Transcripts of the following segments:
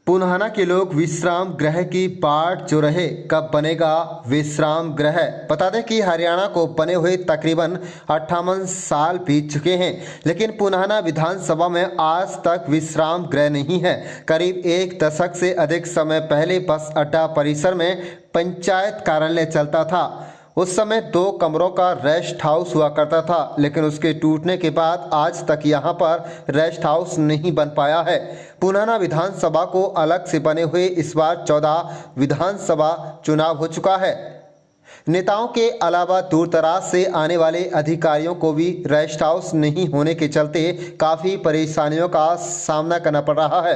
पुन्हाना के लोग विश्राम गृह की बाट जो रहे, कब बनेगा विश्राम गृह। बता दें कि हरियाणा को बने हुए तकरीबन 58 साल बीत चुके हैं, लेकिन पुन्हाना विधानसभा में आज तक विश्राम गृह नहीं है। करीब एक दशक से अधिक समय पहले बस अड्डा परिसर में पंचायत कार्यालय चलता था। उस समय 2 कमरों का रेस्ट हाउस हुआ करता था, लेकिन उसके टूटने के बाद आज तक यहां पर रेस्ट हाउस नहीं बन पाया है। पुन्हाना विधानसभा को अलग से बने हुए इस बार 14 विधानसभा चुनाव हो चुका है। नेताओं के अलावा दूर दराज से आने वाले अधिकारियों को भी रेस्ट हाउस नहीं होने के चलते काफ़ी परेशानियों का सामना करना पड़ रहा है।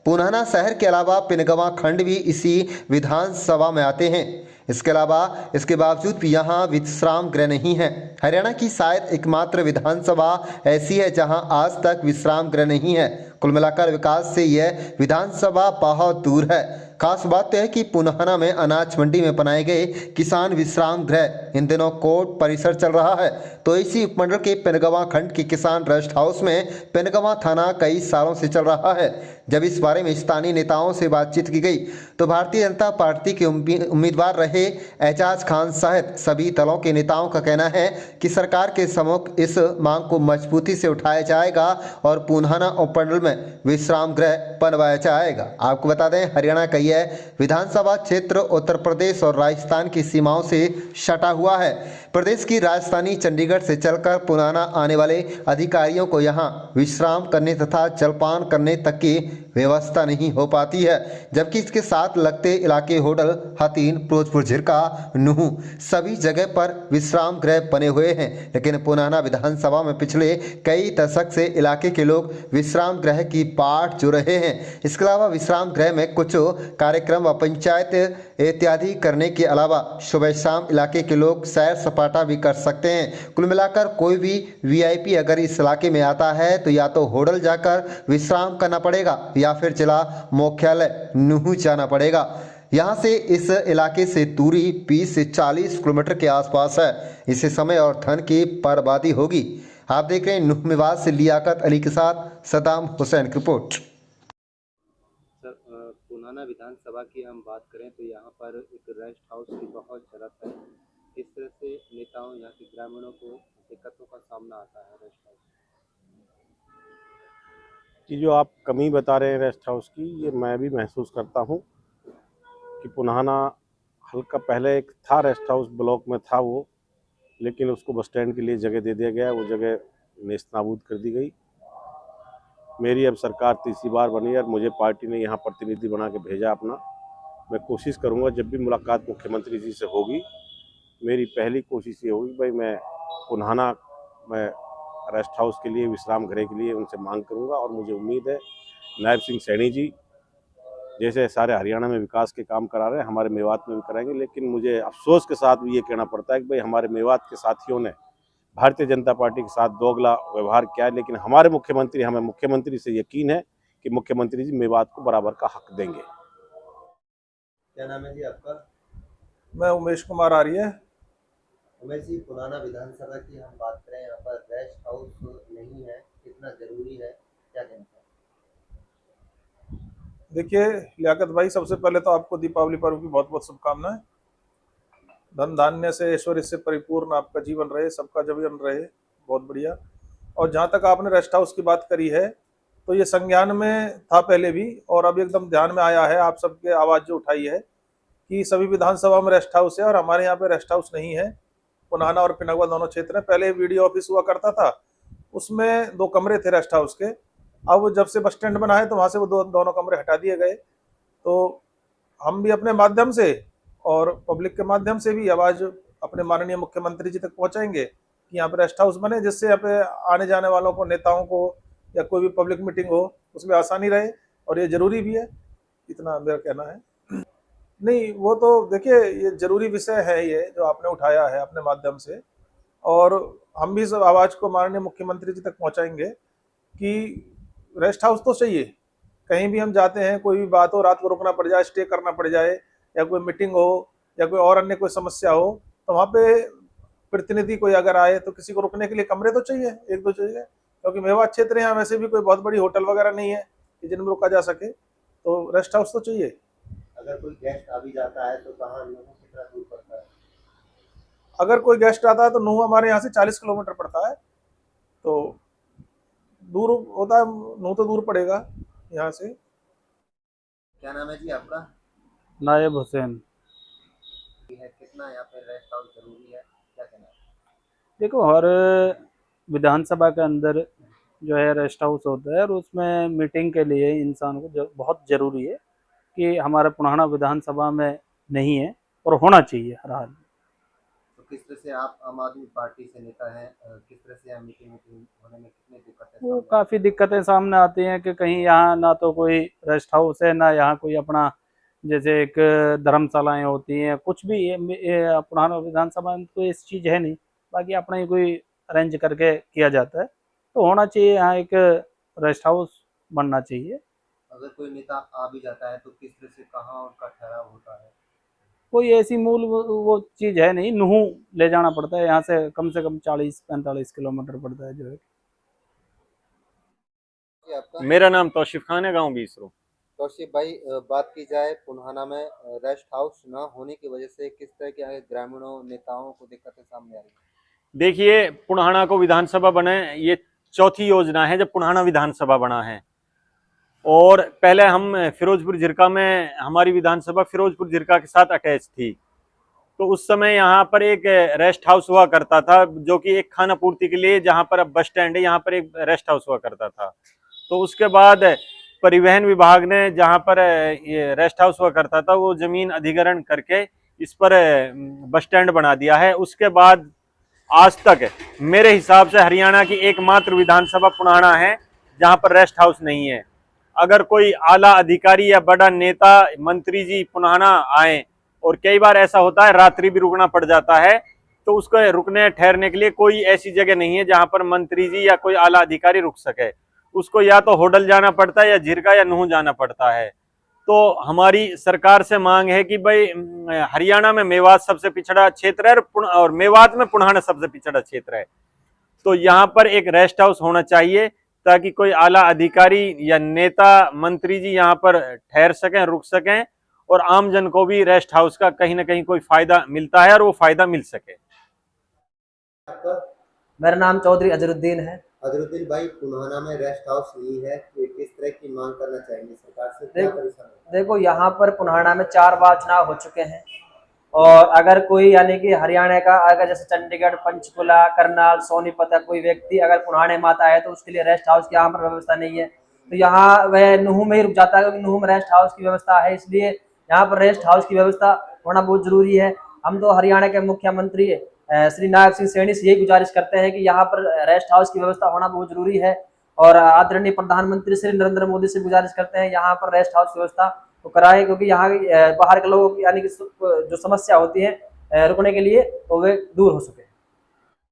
पुन्हाना शहर के अलावा पिनगवा खंड भी इसी विधानसभा में आते हैं। इसके बावजूद भी यहाँ विश्राम गृह नहीं है। हरियाणा की शायद एकमात्र विधानसभा ऐसी है जहां आज तक विश्राम गृह नहीं है। कुल मिलाकर विकास से यह विधानसभा बहुत दूर है। खास बात यह है कि पुन्हाना में अनाज मंडी में बनाए गए किसान विश्राम गृह इन दिनों कोर्ट परिसर चल रहा है, तो इसी उपमंडल के पिनगवा खंड के किसान रेस्ट हाउस में पिनगवा थाना कई सालों से चल रहा है। जब इस बारे में स्थानीय नेताओं से बातचीत की गई तो भारतीय जनता पार्टी के उम्मीदवार रहे एजाज खान सहित सभी दलों के नेताओं का कहना है कि सरकार के सम्मुख इस मांग को मजबूती से उठाया जाएगा और पुन्हाना उपमंडल में विश्राम गृह बनवाया जाएगा। आपको बता दें, हरियाणा का यह विधानसभा क्षेत्र उत्तर प्रदेश और राजस्थान की सीमाओं से सटा हुआ है। प्रदेश की राजधानी चंडीगढ़ से चलकर पुन्हाना आने वाले अधिकारियों को यहां विश्राम करने तथा जलपान करने तक की व्यवस्था नहीं हो पाती है, जबकि इसके साथ लगते इलाके होटल, हथीन, फिरोजपुर, झिरका, नूहू सभी जगह पर विश्राम गृह बने हुए हैं। लेकिन पुन्हाना विधानसभा में पिछले कई दशक से इलाके के लोग विश्राम गृह की बाट जो रहे हैं। इसके अलावा विश्राम गृह में कुछ कार्यक्रम व पंचायत इत्यादि करने के अलावा सुबह शाम इलाके के लोग सैर सपाटा भी कर सकते हैं। कुल मिलाकर कोई भी वीआईपी अगर इस इलाके में आता है तो या तो होटल जाकर विश्राम करना पड़ेगा या फिर जिला मुख्यालय नूहू जाना पड़ेगा। यहाँ से इस इलाके से दूरी 20 से 40 किलोमीटर के आसपास है। इससे समय और धन की बर्बादी होगी। आप देख रहे हैं नूह मेवात से लियाकत अली के साथ सदाम हुसैन की रिपोर्ट। सर, पुन्हाना विधानसभा की हम बात करें तो यहाँ पर एक रेस्ट हाउस की बहुत ज़रूरत है। इस तरह से नेताओं यहाँ के ग्रामीणों को दिक्कतों का सामना आता है रेस्ट हाउस कि जो आप कमी बता रहे हैं रेस्ट हाउस की, ये मैं भी महसूस करता हूँ कि पुन्हाना हल्का पहले एक था रेस्ट हाउस, ब्लॉक में था वो, लेकिन उसको बस स्टैंड के लिए जगह दे दिया गया। वो जगह नेस्तनाबूद कर दी गई। मेरी अब सरकार तीसरी बार बनी और मुझे पार्टी ने यहाँ प्रतिनिधि बना के भेजा अपना। मैं कोशिश करूँगा जब भी मुलाकात मुख्यमंत्री जी से होगी, मेरी पहली कोशिश ये होगी भाई मैं पुन्हाना में रेस्ट हाउस के लिए, विश्राम गृह के लिए उनसे मांग करूंगा। और मुझे उम्मीद है नायब सिंह सैनी जी जैसे सारे हरियाणा में विकास के काम करा रहे हैं, हमारे मेवात में भी कराएंगे। लेकिन मुझे अफसोस के साथ भी ये कहना पड़ता है कि भाई हमारे मेवात के साथियों ने भारतीय जनता पार्टी के साथ दोगला व्यवहार किया है। लेकिन हमारे मुख्यमंत्री, हमें मुख्यमंत्री से यकीन है कि मुख्यमंत्री जी मेवात को बराबर का हक देंगे। क्या नाम है जी आपका? मैं उमेश कुमार आर्य। उमेश जी, पुन्हाना विधानसभा की हम बात करें, यहाँ पर रेस्ट हाउस नहीं है, कितना जरूरी है, क्या कहना है? देखिए लियाकत भाई, सबसे पहले तो आपको दीपावली पर्व की बहुत बहुत शुभकामनाएं। धन धान्य से, ऐश्वर्य से परिपूर्ण आपका जीवन रहे, सबका जीवन रहे, बहुत बढ़िया। और जहाँ तक आपने रेस्ट हाउस की बात करी है तो ये संज्ञान में था पहले भी, और अब एकदम ध्यान में आया है। आप सबके आवाज़ जो उठाई है कि सभी विधानसभा में रेस्ट हाउस है और हमारे यहाँ पे रेस्ट हाउस नहीं है। पुन्हाना और पिनगवा दोनों क्षेत्र में पहले वीडियो ऑफिस हुआ करता था, उसमें 2 कमरे थे रेस्ट हाउस के। अब जब से बस स्टैंड बना है तो वहाँ से वो दोनों कमरे हटा दिए गए। तो हम भी अपने माध्यम से और पब्लिक के माध्यम से भी आवाज़ अपने माननीय मुख्यमंत्री जी तक पहुँचाएंगे कि यहाँ पे रेस्ट हाउस बने, जिससे यहाँ पे आने जाने वालों को, नेताओं को या कोई भी पब्लिक मीटिंग हो उसमें आसानी रहे, और ये जरूरी भी है। इतना मेरा कहना है। नहीं, वो तो देखिए ये जरूरी विषय है ये जो आपने उठाया है अपने माध्यम से, और हम भी इस आवाज़ को माननीय मुख्यमंत्री जी तक पहुंचाएंगे कि रेस्ट हाउस तो चाहिए। कहीं भी हम जाते हैं, कोई भी बात हो, रात को रुकना पड़ जाए, स्टे करना पड़ जाए, या कोई मीटिंग हो या कोई और अन्य कोई समस्या हो, तो वहाँ पे प्रतिनिधि कोई अगर आए तो किसी को रुकने के लिए कमरे तो चाहिए, 1-2 चाहिए। क्योंकि मेवात क्षेत्र यहाँ वैसे भी कोई बहुत बड़ी होटल वगैरह नहीं है कि जिनमें रुका जा सके। तो रेस्ट हाउस तो चाहिए। अगर कोई गेस्ट आ भी जाता है तो कहाँ न्यूनतम कितना दूर पड़ता है? अगर कोई गेस्ट आता है तो नूह हमारे यहाँ से 40 किलोमीटर पड़ता है, तो दूर होता है, नूह तो दूर पड़ेगा यहाँ से। क्या नाम है जी आपका? नायब हुसैन। है कितना यहाँ पे रेस्ट हाउस जरूरी है, क्या कहना है? देखो, हर विधानसभा के अंदर जो है रेस्ट हाउस होता है, और उसमें मीटिंग के लिए इंसान को बहुत ज़रूरी है कि हमारे पुराना विधानसभा में नहीं है और होना चाहिए हर हाल में। तो किस तरह से आप आम आदमी पार्टी से नेता हैं, किस तरह से यहाँ मीटिंग होने में कितनी दिक्कतें वो सामने काफ़ी दिक्कतें सामने आती हैं कि कहीं यहाँ ना तो कोई रेस्ट हाउस है, ना यहाँ कोई अपना जैसे एक धर्मशालाएँ होती हैं, कुछ भी ये पुराना विधानसभा में तो इस चीज़ है नहीं। बाकी अपना ही कोई अरेंज करके किया जाता है, तो होना चाहिए यहाँ एक रेस्ट हाउस बनना चाहिए। अगर कोई नेता आ भी जाता है तो किस तरह से कहाँ उनका ठहराव होता है? कोई ऐसी मूल वो चीज़ है नहीं, नूह ले जाना पड़ता है यहाँ से कम 40-45 किलोमीटर पड़ता है जो है। ये आपका? मेरा नाम तौसीफ खान है, गांव बीसरो। कौशिक भाई, बात की जाए पुनाना में रेस्ट हाउस ना होने की वजह से किस तरह के यहाँ के ग्रामीणों नेताओं को दिक्कतें सामने आ रही है? देखिए, पुनाना को विधानसभा बने, ये चौथी योजना है जब पुनाना विधानसभा बना है। और पहले हम फिरोजपुर झिरका में, हमारी विधानसभा फिरोजपुर झिरका के साथ अटैच थी, तो उस समय यहाँ पर एक रेस्ट हाउस हुआ करता था, जो कि एक खाना पूर्ति के लिए, जहाँ पर अब बस स्टैंड है, यहाँ पर एक रेस्ट हाउस हुआ करता था। तो उसके बाद परिवहन विभाग ने जहाँ पर ये रेस्ट हाउस हुआ करता था, वो जमीन अधिग्रहण करके इस पर बस स्टैंड बना दिया है। उसके बाद आज तक मेरे हिसाब से हरियाणा की एकमात्र विधानसभा पुनाना है जहाँ पर रेस्ट हाउस नहीं है। अगर कोई आला अधिकारी या बड़ा नेता मंत्री जी पुनाना आए, और कई बार ऐसा होता है रात्रि भी रुकना पड़ जाता है, तो उसको रुकने ठहरने के लिए कोई ऐसी जगह नहीं है जहाँ पर मंत्री जी या कोई आला अधिकारी रुक सके। उसको या तो होडल जाना पड़ता है, या झिरका या नूह जाना पड़ता है। तो हमारी सरकार से मांग है कि भाई, हरियाणा में मेवात सबसे पिछड़ा क्षेत्र है, और मेवात में पुनाना सबसे पिछड़ा क्षेत्र है, तो यहाँ पर एक रेस्ट हाउस होना चाहिए, ताकि कोई आला अधिकारी या नेता मंत्री जी यहाँ पर ठहर सकें, रुक सकें, और आम जन को भी रेस्ट हाउस का कहीं ना कहीं कोई फायदा मिलता है, और वो फायदा मिल सके। आपका? मेरा नाम चौधरी अजरुद्दीन है। अजरुद्दीन भाई, पुनाना में रेस्ट हाउस नहीं है, तो किस तरह की मांग करना चाहेंगे सरकार से, क्या परेशानी है? देखो, यहाँ पर पुनाना में 4 बार चुनाव हो चुके हैं, और अगर कोई यानी कि हरियाणा का, अगर जैसे चंडीगढ़, पंचकुला, करनाल, सोनीपत का कोई व्यक्ति अगर पुनाने में आता है, तो उसके लिए रेस्ट हाउस की यहाँ पर व्यवस्था नहीं है, तो यहाँ वह नूह में ही रुक जाता है, क्योंकि नूह में रेस्ट हाउस की व्यवस्था है। इसलिए यहाँ पर रेस्ट हाउस की व्यवस्था होना बहुत जरूरी है। हम तो हरियाणा के मुख्यमंत्री श्री नायब सिंह सैनी से यही गुजारिश करते हैं कि यहाँ पर रेस्ट हाउस की व्यवस्था होना बहुत जरूरी है, और आदरणीय प्रधानमंत्री श्री नरेंद्र मोदी से गुजारिश करते हैं यहाँ पर रेस्ट हाउस की व्यवस्था तो कराए, क्योंकि यहाँ बाहर के लोगों की यानी कि जो समस्या होती है रुकने के लिए, तो वे दूर हो सके।